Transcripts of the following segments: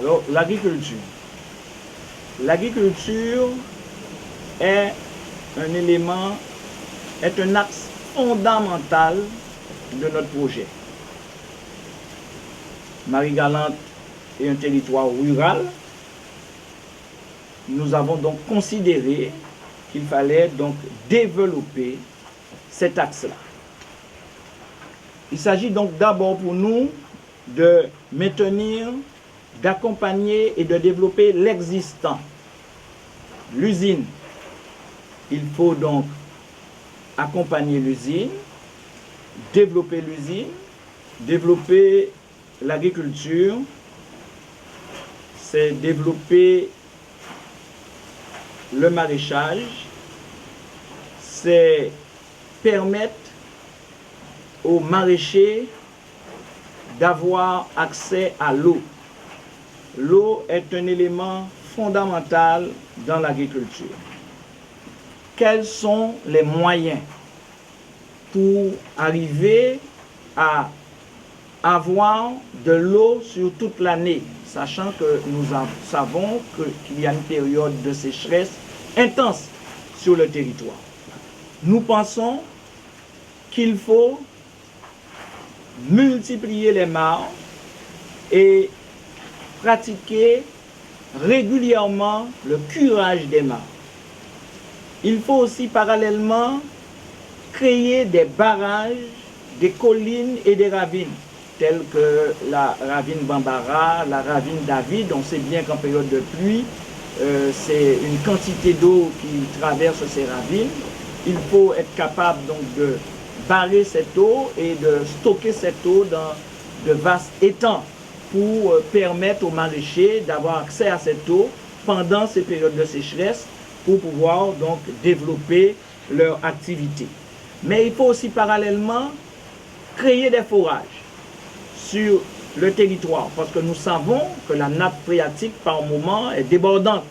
Alors, l'agriculture. L'agriculture est un élément, est un axe fondamental de notre projet. Marie-Galante est un territoire rural. Nous avons donc considéré qu'il fallait donc développer cet axe-là. Il s'agit donc d'abord pour nous de maintenir, d'accompagner et de développer l'existant. L'usine. Il faut donc accompagner l'usine, développer l'usine, développer l'agriculture, c'est développer le maraîchage, c'est permettre aux maraîchers d'avoir accès à l'eau. L'eau est un élément fondamental dans l'agriculture. Quels sont les moyens pour arriver à avoir de l'eau sur toute l'année, sachant que nous savons qu'il y a une période de sécheresse intense sur le territoire? Nous pensons qu'il faut multiplier les mares et pratiquer régulièrement le curage des mares. Il faut aussi parallèlement créer des barrages, des collines et des ravines, telles que la ravine Bambara, la ravine David. On sait bien qu'en période de pluie, c'est une quantité d'eau qui traverse ces ravines. Il faut être capable donc de barrer cette eau et de stocker cette eau dans de vastes étangs pour permettre aux maraîchers d'avoir accès à cette eau pendant ces périodes de sécheresse pour pouvoir donc développer leur activité. Mais il faut aussi parallèlement créer des forages sur le territoire parce que nous savons que la nappe phréatique par moment est débordante.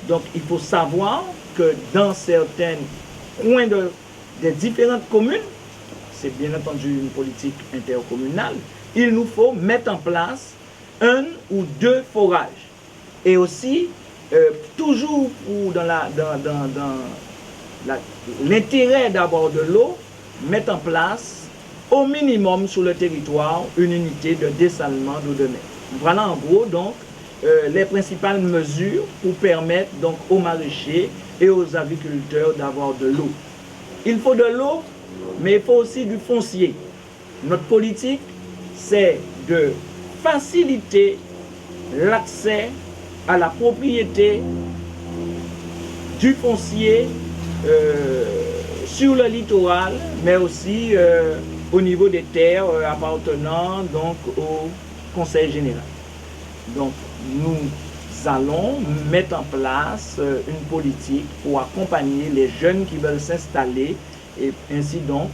Donc il faut savoir que dans certains coins des différentes communes, c'est bien entendu une politique intercommunale, il nous faut mettre en place un ou deux forages. Et aussi, toujours dans l'intérêt d'abord de l'eau, mettre en place au minimum sur le territoire une unité de dessalement d'eau de mer. Voilà en gros donc les principales mesures pour permettre donc aux maraîchers et aux agriculteurs d'avoir de l'eau. Il faut de l'eau, mais il faut aussi du foncier. Notre politique, c'est de faciliter l'accès à la propriété du foncier sur le littoral, mais aussi au niveau des terres appartenant donc au Conseil général. Donc nous allons mettre en place une politique pour accompagner les jeunes qui veulent s'installer et ainsi donc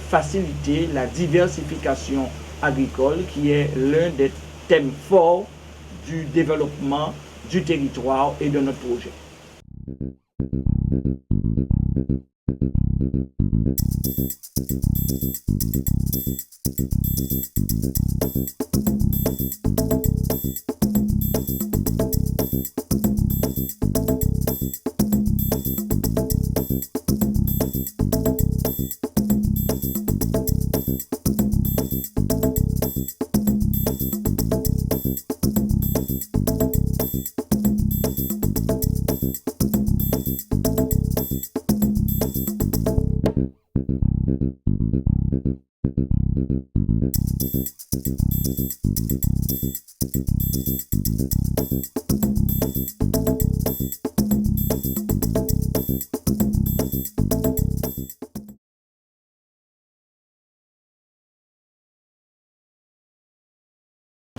faciliter la diversification agricole qui est l'un des thèmes forts du développement du territoire et de notre projet.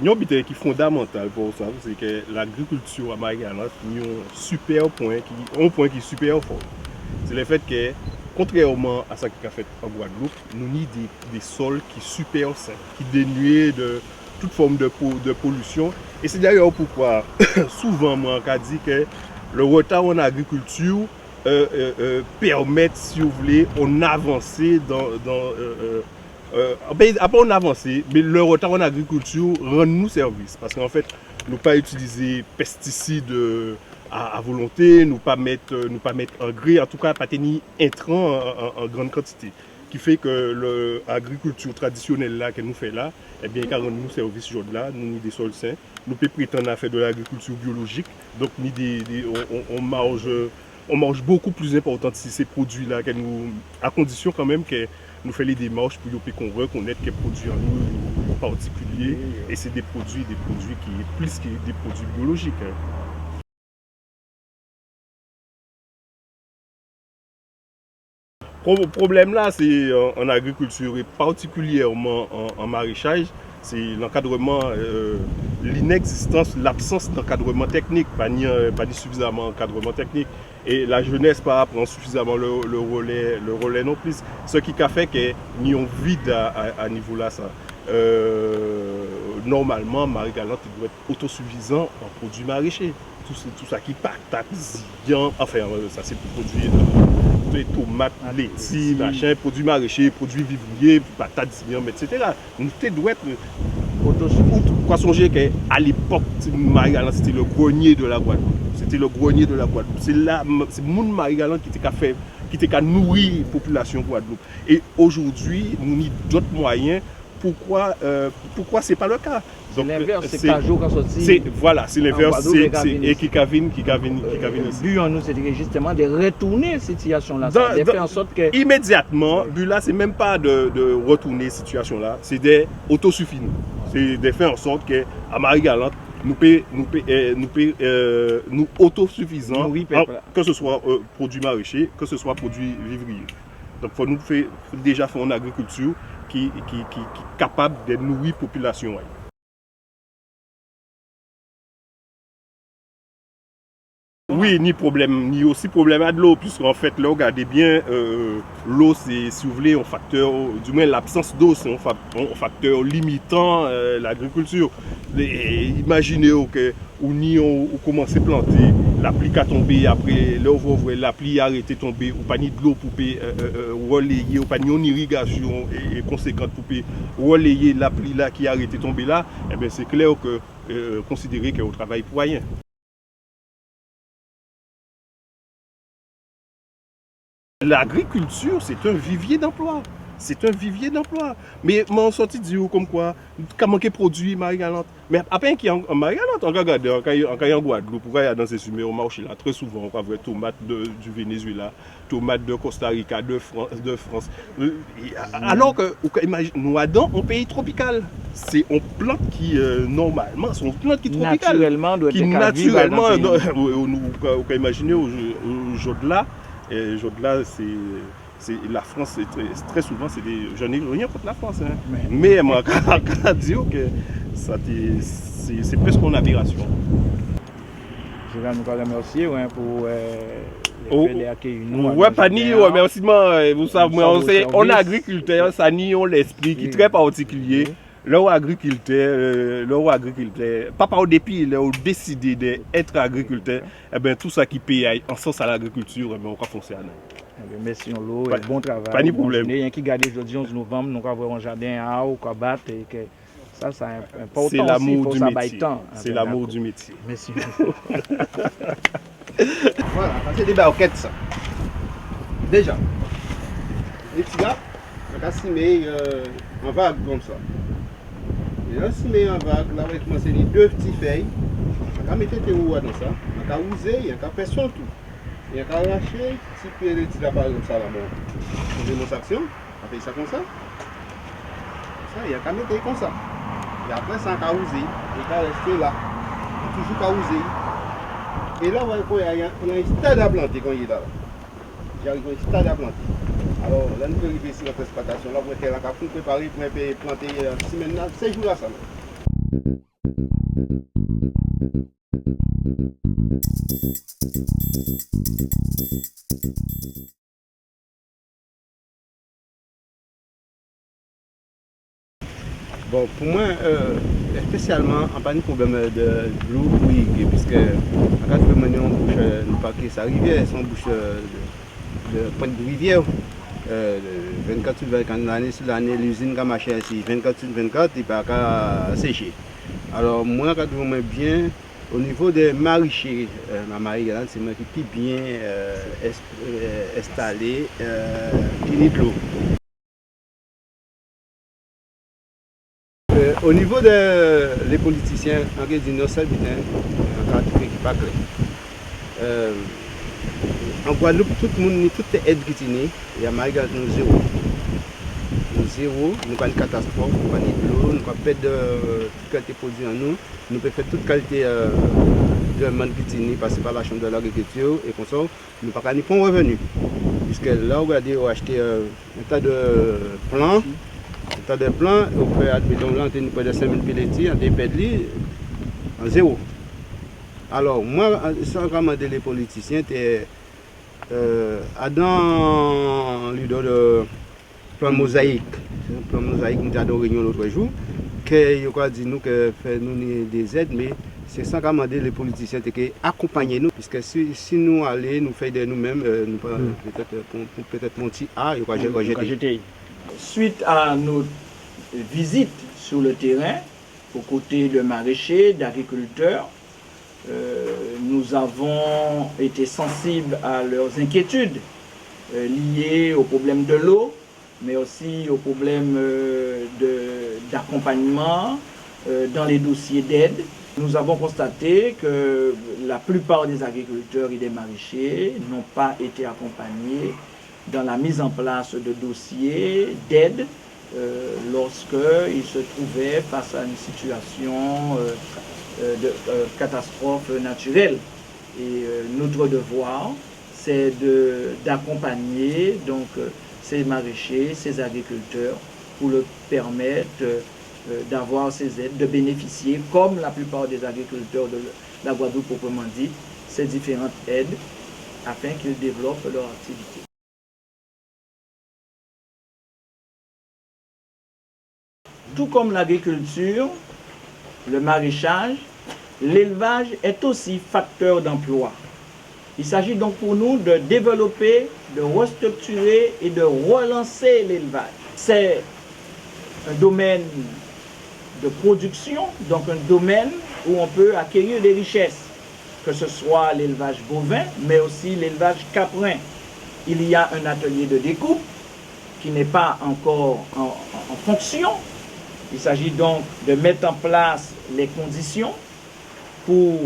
Il y a un qui est fondamental pour ça, c'est que l'agriculture à Marie-Galante est un point qui est super fort. C'est le fait que contrairement à ce qui a fait en Guadeloupe, nous avons des sols qui sont super sains, qui dénués de toute forme de pollution. Et c'est d'ailleurs pourquoi, souvent, moi, on dit que le retard en agriculture permet, si vous voulez, on avancer après on avance, mais le retard en agriculture rend nous service. Parce qu'en fait, nous pas utiliser pesticides à volonté, nous pas mettre engrais, en tout cas pas tenir intrants en grande quantité. Qui fait que l'agriculture traditionnelle là que nous fait là, eh bien, car nous service aujourd'hui là, nous avons des sols sains, nous pouvons prétendre à faire de l'agriculture biologique, donc on mange beaucoup plus important de ces produits là, à condition quand même que nous faisons les démarches pour qu'on reconnaisse que les produits en nous particuliers, et c'est des produits qui plus que des produits biologiques. Le problème là, c'est en agriculture et particulièrement en maraîchage, c'est l'encadrement, l'inexistence, l'absence d'encadrement technique, pas ni suffisamment d'encadrement technique. Et la jeunesse pas prend suffisamment le relais non plus. Ce qui a fait que nous avons vide à niveau là. Ça. Normalement, Marie-Galante doit être autosuffisant en produits maraîchers. Tout ça qui patates, enfin ça c'est pour produire des tomates, laitiers, machin, produits maraîchers, produits vivriers, patates, etc. Nous devons être autosuffisants. Quoi songer qu'à l'époque, Marie-Galante c'était le grenier de la Guadeloupe. C'était le grenier de la Guadeloupe. C'est là, c'est le monde Marie-Galante qui était nourrir la population Guadeloupe. Et aujourd'hui, nous avons d'autres moyens. Pourquoi ce n'est pas le cas? C'est l'inverse, c'est Cajot qui a sorti. Voilà, c'est l'inverse, et qui cavine ici. Le but en nous, c'est justement de retourner cette situation-là. De faire en sorte que. Immédiatement, le but là, c'est même pas de retourner cette situation-là, c'est d'être autosuffisant. C'est de faire en sorte qu'à Marie-Galante, nous autosuffisants, que ce soit produits maraîchers, que ce soit produits vivriers. Donc, il faut nous faire déjà faire une agriculture qui est capable de nourrir la population. Oui, ni aussi problème à de l'eau, puisqu'en fait, là, regardez bien, l'eau, c'est, si vous voulez, un facteur, du moins l'absence d'eau, c'est un facteur limitant l'agriculture. Imaginez que on commence à planter, la pluie a tombé, après, là, vous voyez, la pluie a arrêté de tomber, ou pas ni de l'eau pour relayer, ou pas ni une irrigation et conséquente pour relayer la pluie là qui a arrêté de tomber là, eh bien, c'est clair que considérer qu'au travail pour rien. L'agriculture, c'est un vivier d'emploi. C'est un vivier d'emploi. Mais mon sorti dit comme quoi, quand manquer produit Marie-Galante. Mais après qu'il y a en Marie-Galante, on regarde en Guadeloupe, pour aller dans ces sumés au marché là, très souvent on va voir tomates du Venezuela, tomates de Costa Rica, de France. Alors que nous avons un pays tropical. C'est une plante qui normalement, c'est une plante qui est tropicale. Naturellement doit être qui naturellement, on peut imaginer au Jodla. Et Jodla, c'est la France, très souvent, c'est des. Je n'ai rien contre la France, hein. Mais moi, quand on dit que c'est presque une aberration. Je vais nous remercier pour ouais, pas ni remerciement, vous savez, on est agriculteur, ça nie on l'esprit qui est très particulier. Leur agriculteur, pas par dépit, leur décidé d'être agriculteur, eh bien, tout ça qui paye en sens à l'agriculture, eh bien, on va foncer à nous. Merci, l'eau, bon travail. Pas de problème. Il y a qui garde aujourd'hui 11 novembre, nous avons avoir un jardin à eau, qu'on batte, et que ça, c'est important. C'est l'amour du métier. C'est l'amour du métier. Merci. Voilà, c'est des barquettes, ça. Déjà, les petits gars, on va s'y en vague comme ça. Et là, si on en vague, là, on va commencer les deux petites feuilles. On va mettre tes roues dans ça. On va user, il y a qu'à faire son tout. Il y a qu'à arracher, si tu es petit là-bas comme ça, là, bon. On fait nos actions, on fait ça comme ça. Il y a qu'à mettre comme ça. Et après, ça, on va user. Il va rester là. Toujours qu'à user. Et là, on va il y a un stade à planter quand il est là. J'arrive à un stade à planter. Alors, là, nous arrivons ici à la précipitation. Là, vous êtes là, pour préparer pour planter 6 semaines, 6 jours là, ça. Bon, pour moi, spécialement, on n'a pas de problème de l'eau pour irriguer, puisque en cas de manière, on bouche, nous pas que sa rivière, c'est une bouche de pointe de rivière. 24 sur 24 l'année sur l'année, l'usine qui a marché ici, 24 sur 24, il n'y a pas qu'à sécher. Alors, moi, quand je me bien, au niveau des maraîchers, ma Marie-Galante, c'est moi qui suis bien installé, qui n'est de l'eau. Au niveau des politiciens, en cas de non-sel, en cas de qui pas clair. En Guadeloupe, tout le monde, toute aide qui est il y a Marie-Galante, nous zéro. Nous zéro, nous avons une catastrophe, nous avons de l'eau, nous avons pas de toute qualité de produit en nous, nous pouvons faire toute qualité de demande qui est passer par la chambre de l'agriculture et comme ça, nous n'avons pas ni point revenu. Puisque là, regardez, on a acheté un tas de plants. Un tas de plants, on peut admettre là, on a près de 5000 pelletiers, on a perdu en zéro. Alors, moi, sans commander les politiciens, Adam lui donne le plan mosaïque. C'est un plan mosaïque, nous avons réunion l'autre jour, qui a dit nous que fait nous des aides, mais c'est sans commander les politiciens qui accompagnent nous, puisque si nous allons nous faire de nous-mêmes, nous peut-être monter à, il va jeter. Suite à notre visite sur le terrain, aux côtés de maraîchers, d'agriculteurs, nous avons été sensibles à leurs inquiétudes liées aux problèmes de l'eau, mais aussi aux problèmes d'accompagnement dans les dossiers d'aide. Nous avons constaté que la plupart des agriculteurs et des maraîchers n'ont pas été accompagnés dans la mise en place de dossiers d'aide lorsqu'ils se trouvaient face à une situation de catastrophe naturelle. Et notre devoir, c'est d'accompagner donc ces maraîchers, ces agriculteurs, pour leur permettre d'avoir ces aides, de bénéficier, comme la plupart des agriculteurs de la Guadeloupe proprement dit, ces différentes aides, afin qu'ils développent leur activité. Tout comme l'agriculture, le maraîchage, l'élevage est aussi facteur d'emploi. Il s'agit donc pour nous de développer, de restructurer et de relancer l'élevage. C'est un domaine de production, donc un domaine où on peut acquérir des richesses, que ce soit l'élevage bovin, mais aussi l'élevage caprin. Il y a un atelier de découpe qui n'est pas encore en fonction. Il s'agit donc de mettre en place les conditions pour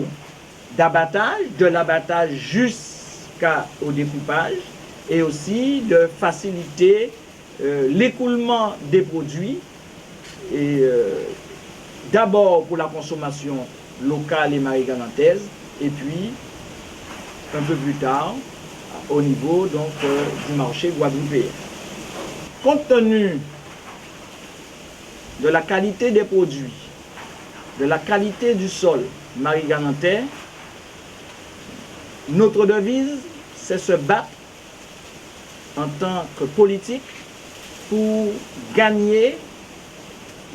d'abattage, de l'abattage jusqu'au découpage, et aussi de faciliter l'écoulement des produits, et d'abord pour la consommation locale et marie-galantaise, et puis un peu plus tard au niveau donc, du marché guadeloupéen. Compte tenu de la qualité des produits, de la qualité du sol marie-galantais, notre devise, c'est se battre en tant que politique pour gagner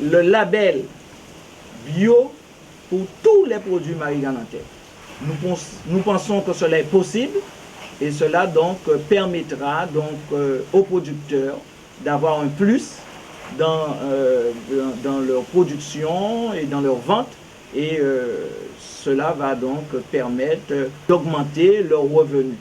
le label bio pour tous les produits marie-galantais. Nous pensons que cela est possible et cela donc permettra donc aux producteurs d'avoir un plus dans leur production et dans leur vente, et cela va donc permettre d'augmenter leurs revenus.